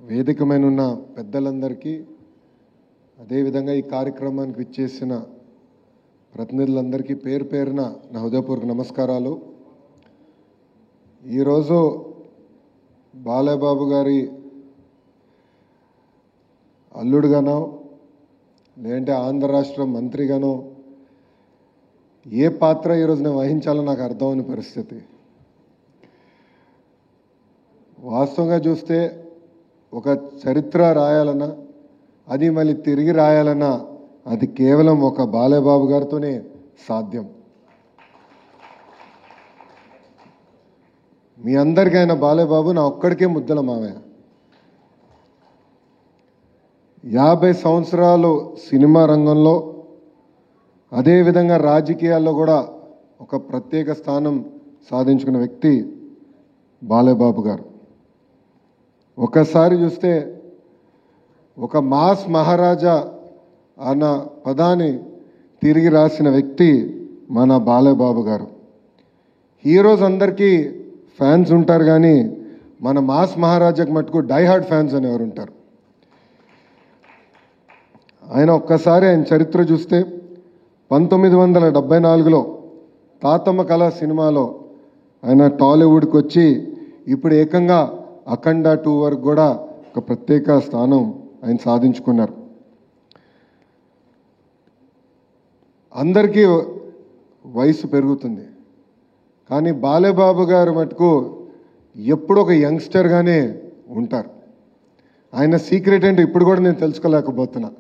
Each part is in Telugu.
వేదికమైన ఉన్న పెద్దలందరికీ అదేవిధంగా ఈ కార్యక్రమానికి విచ్చేసిన ప్రతినిధులందరికీ పేరు పేరున నా హృదయపూర్వక నమస్కారాలు. ఈరోజు బాలయ్యబాబు గారి అల్లుడుగానో లేదంటే ఆంధ్ర రాష్ట్ర మంత్రిగానో ఏ పాత్ర ఈరోజు నేను వహించాలో నాకు అర్థమని పరిస్థితి. వాస్తవంగా చూస్తే ఒక చరిత్ర రాయాలన్నా అది మళ్ళీ తిరిగి రాయాలన్నా అది కేవలం ఒక బాలయ్యబాబు గారితోనే సాధ్యం. మీ అందరికీ ఆయన బాలయ్యబాబు నా ఒక్కడికే ముద్దల మావయ్య. 50 సంవత్సరాలు సినిమా రంగంలో అదేవిధంగా రాజకీయాల్లో కూడా ఒక ప్రత్యేక స్థానం సాధించుకున్న వ్యక్తి బాలయ్యబాబు గారు. ఒకసారి చూస్తే ఒక మాస్ మహారాజా అన్న పదాన్ని తిరిగి రాసిన వ్యక్తి మన బాలయ్యబాబు గారు. హీరోస్ అందరికీ ఫ్యాన్స్ ఉంటారు, కానీ మన మాస్ మహారాజాకి మటుకు డైహార్డ్ ఫ్యాన్స్ అనేవారు ఉంటారు. ఆయన ఒక్కసారి ఆయన చరిత్ర చూస్తే 1974లో తాతమ్మ కళ సినిమాలో ఆయన టాలీవుడ్కి వచ్చి ఇప్పుడు ఏకంగా అఖండ 2 వరకు కూడా ఒక ప్రత్యేక స్థానం ఆయన సాధించుకున్నారు. అందరికీ వయసు పెరుగుతుంది, కానీ బాలయ్యబాబు గారు మటుకు ఎప్పుడు ఒక యంగ్స్టర్గానే ఉంటారు. ఆయన సీక్రెట్ ఏంటో ఇప్పుడు కూడా నేను తెలుసుకోలేకపోతున్నా.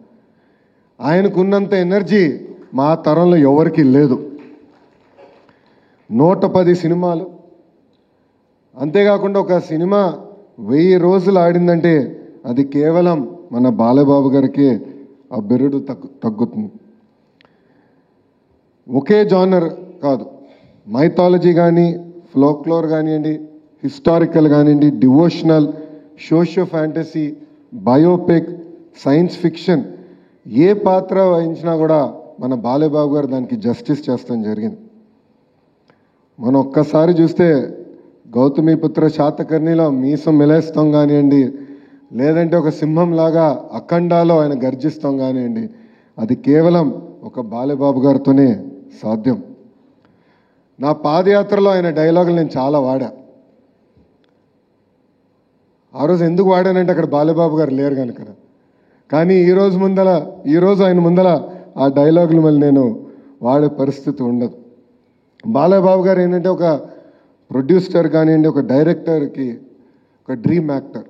ఆయనకున్నంత ఎనర్జీ మా తరంలో ఎవరికీ లేదు. 110 సినిమాలు, అంతేకాకుండా ఒక సినిమా 1000 రోజులు ఆడిందంటే అది కేవలం మన బాలయ్యబాబు గారికి ఆ బిరుడు తగ్గుతుంది. ఒకే జానర్ కాదు, మైథాలజీ కానీ ఫోక్లోర్ కానివ్వండి, హిస్టారికల్ కానివ్వండి, devotional, socio fantasy, biopic, science fiction ఏ పాత్ర వహించినా కూడా మన బాలయ్యబాబు గారు దానికి జస్టిస్ చేస్తాం జరిగింది. మనం ఒక్కసారి చూస్తే గౌతమిపుత్ర శాతకర్ణిలో మీసం మిలేస్తాం కానివ్వండి, లేదంటే ఒక సింహంలాగా అఖండాలో ఆయన గర్జిస్తాం కానివ్వండి, అది కేవలం ఒక బాలయ్యబాబు గారితోనే సాధ్యం. నా పాదయాత్రలో ఆయన డైలాగులు నేను చాలా వాడా. ఆ రోజు ఎందుకు వాడానంటే అక్కడ బాలయ్యబాబు గారు లేరు కనుక. కానీ ఈరోజు ఆయన ముందల ఆ డైలాగులు మళ్ళీ నేను వాడే పరిస్థితి ఉండదు. బాలయ్యబాబు గారు ఏంటంటే ఒక ప్రొడ్యూసర్ కానివ్వండి, ఒక డైరెక్టర్కి ఒక డ్రీమ్ యాక్టర్.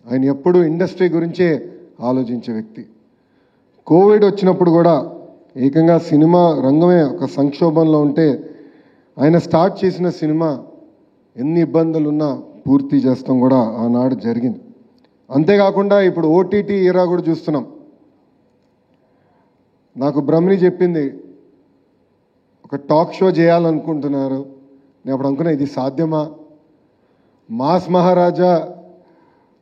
ఆయన ఎప్పుడు ఇండస్ట్రీ గురించే ఆలోచించే వ్యక్తి. కోవిడ్ వచ్చినప్పుడు కూడా ఏకంగా సినిమా రంగమే ఒక సంక్షోభంలో ఉంటే ఆయన స్టార్ట్ చేసిన సినిమా ఎన్ని ఇబ్బందులున్నా పూర్తి చేస్తాం కూడా ఆనాడు జరిగింది. అంతేకాకుండా ఇప్పుడు ఓటీటీ ఏరా కూడా చూస్తున్నాం. నాకు బ్రహ్మని చెప్పింది ఒక టాక్ షో చేయాలనుకుంటున్నారు. నేను అప్పుడు అనుకున్నా ఇది సాధ్యమా? మాస్ మహారాజా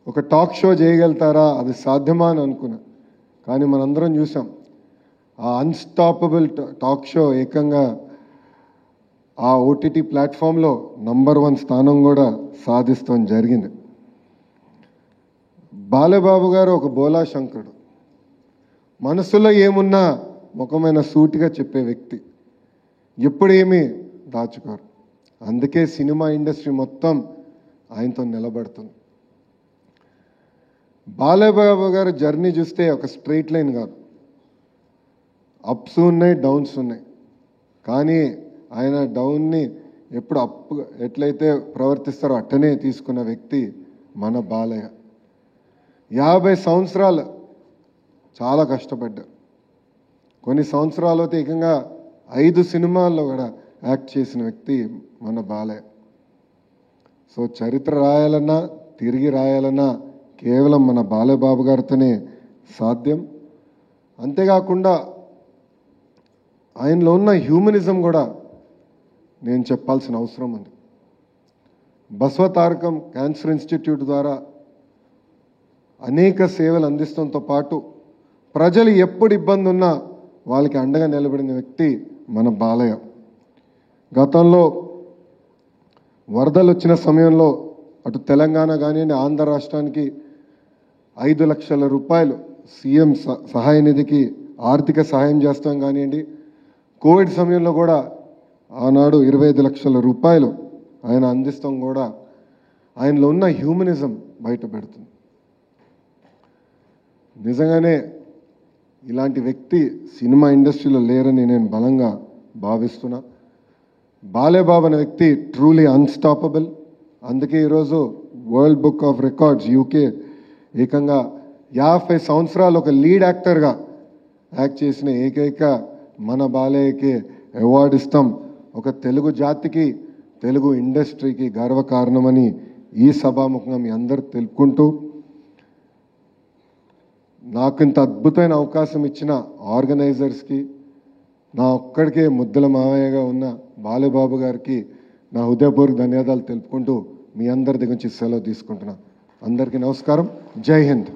ఒక టాక్ షో చేయగలుగుతారా, అది సాధ్యమా అని అనుకున్నా. కానీ మనందరం చూసాం ఆ అన్స్టాపబుల్ టాక్ షో ఏకంగా ఆ ఓటీటీ ప్లాట్ఫామ్లో నంబర్ 1 స్థానం కూడా సాధిస్తాం జరిగింది. బాలయ్యబాబు గారు ఒక బోలా శంకరుడు. మనసులో ఏమున్నా ముఖమైన సూటిగా చెప్పే వ్యక్తి, ఎప్పుడు ఏమీ దాచుకోరు. అందుకే సినిమా ఇండస్ట్రీ మొత్తం ఆయనతో నిలబడుతుంది. బాలయ్యబాబు గారు జర్నీ చూస్తే ఒక స్ట్రైట్ లైన్ కాదు, అప్స్ ఉన్నాయి, డౌన్స్ ఉన్నాయి. కానీ ఆయన డౌన్ని ఎప్పుడు అప్ ఎట్లయితే ప్రవర్తిస్తారో అట్టనే తీసుకున్న వ్యక్తి మన బాలయ్య. 50 సంవత్సరాలు చాలా కష్టపడ్డారు. కొన్ని సంవత్సరాలు అయితే ఏకంగా 5 సినిమాల్లో కూడా యాక్ట్ చేసిన వ్యక్తి మన బాలయ్య. సో చరిత్ర రాయాలన్నా తిరిగి రాయాలన్నా కేవలం మన బాలయ్యబాబు గారితోనే సాధ్యం. అంతేకాకుండా ఆయనలో ఉన్న హ్యూమనిజం కూడా నేను చెప్పాల్సిన అవసరం ఉంది. బసవతారకం క్యాన్సర్ ఇన్స్టిట్యూట్ ద్వారా అనేక సేవలు అందించడంతో పాటు ప్రజలు ఎప్పుడు ఇబ్బంది ఉన్నా వాళ్ళకి అండగా నిలబడిన వ్యక్తి మన బాలయ్య. గతంలో వరదలు వచ్చిన సమయంలో అటు తెలంగాణ కానివ్వండి, ఆంధ్ర రాష్ట్రానికి 5 లక్షల రూపాయలు సీఎం సహాయ నిధికి ఆర్థిక సహాయం చేస్తాం కానివ్వండి, కోవిడ్ సమయంలో కూడా ఆనాడు 25 లక్షల రూపాయలు ఆయన అందిస్తాం కూడా ఆయనలో ఉన్న హ్యూమనిజం బయట పెడుతుంది. నిజంగానే ఇలాంటి వ్యక్తి సినిమా ఇండస్ట్రీలో లేరని నేను బలంగా భావిస్తున్నా. బాలేబాబు అనే వ్యక్తి ట్రూలీ అన్స్టాపబుల్. అందుకే ఈరోజు world book of records UK ఏకంగా 50 సంవత్సరాలు ఒక లీడ్ యాక్టర్గా యాక్ట్ చేసిన ఏకైక మన బాలయ్యకి అవార్డు ఇస్తాం. ఒక తెలుగు జాతికి, తెలుగు ఇండస్ట్రీకి గర్వకారణమని ఈ సభాముఖంగా మీ అందరు తెలుపుకుంటూ, నాకు ఇంత అద్భుతమైన అవకాశం ఇచ్చిన ఆర్గనైజర్స్కి, నా ఒక్కడికే ముద్దల మావయ్యగా ఉన్న బాలబాబు గారికి నా హృదయపూర్వక ధన్యవాదాలు తెలుపుకుంటూ మీ అందరి దగ్గర నుంచి సెలవు తీసుకుంటున్నా. అందరికీ నమస్కారం. జై హింద్.